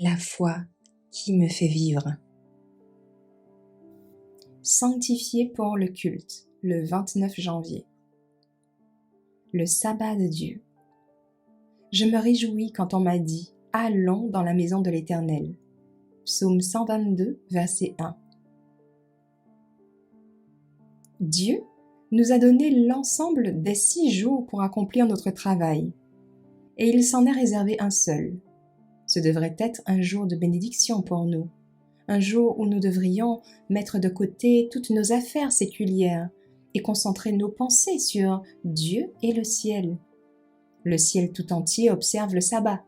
La foi qui me fait vivre. Sanctifié pour le culte, le 29 janvier. Le sabbat de Dieu. Je me réjouis quand on m'a dit « Allons dans la maison de l'Éternel ». Psaume 122, verset 1. Dieu nous a donné l'ensemble des 6 jours pour accomplir notre travail, et il s'en est réservé un seul. Ce devrait être un jour de bénédiction pour nous, un jour où nous devrions mettre de côté toutes nos affaires séculières et concentrer nos pensées sur Dieu et le ciel. Le ciel tout entier observe le sabbat,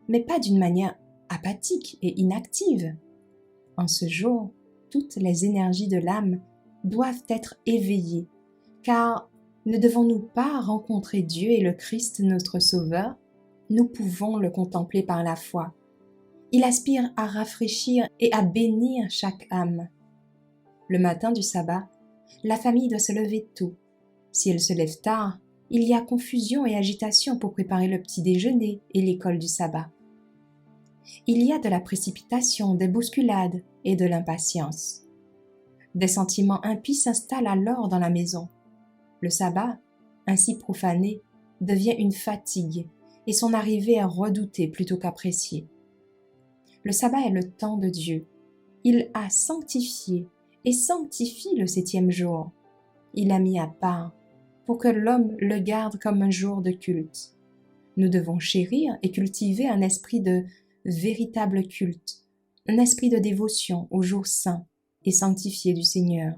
mais pas d'une manière apathique et inactive. En ce jour, toutes les énergies de l'âme doivent être éveillées, car ne devons-nous pas rencontrer Dieu et le Christ notre Sauveur? Nous pouvons le contempler par la foi. Il aspire à rafraîchir et à bénir chaque âme. Le matin du sabbat, la famille doit se lever tôt. Si elle se lève tard, il y a confusion et agitation pour préparer le petit déjeuner et l'école du sabbat. Il y a de la précipitation, des bousculades et de l'impatience. Des sentiments impies s'installent alors dans la maison. Le sabbat, ainsi profané, devient une fatigue et son arrivée est redoutée plutôt qu'appréciée. Le sabbat est le temps de Dieu. Il a sanctifié et sanctifie le 7e jour. Il l'a mis à part pour que l'homme le garde comme un jour de culte. Nous devons chérir et cultiver un esprit de véritable culte, un esprit de dévotion au jour saint et sanctifié du Seigneur.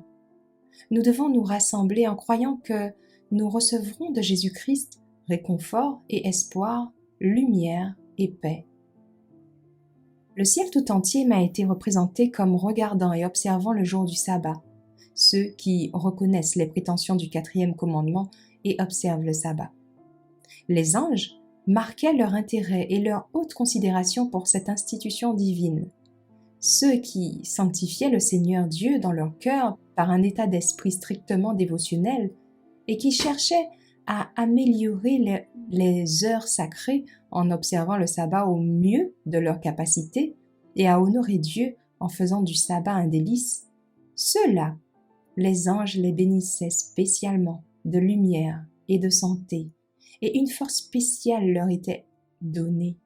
Nous devons nous rassembler en croyant que nous recevrons de Jésus-Christ réconfort et espoir, lumière et paix. Le ciel tout entier m'a été représenté comme regardant et observant le jour du sabbat, ceux qui reconnaissent les prétentions du 4e commandement et observent le sabbat. Les anges marquaient leur intérêt et leur haute considération pour cette institution divine. Ceux qui sanctifiaient le Seigneur Dieu dans leur cœur par un état d'esprit strictement dévotionnel et qui cherchaient à améliorer les heures sacrées en observant le sabbat au mieux de leur capacité et à honorer Dieu en faisant du sabbat un délice, ceux-là, les anges les bénissaient spécialement de lumière et de santé, et une force spéciale leur était donnée.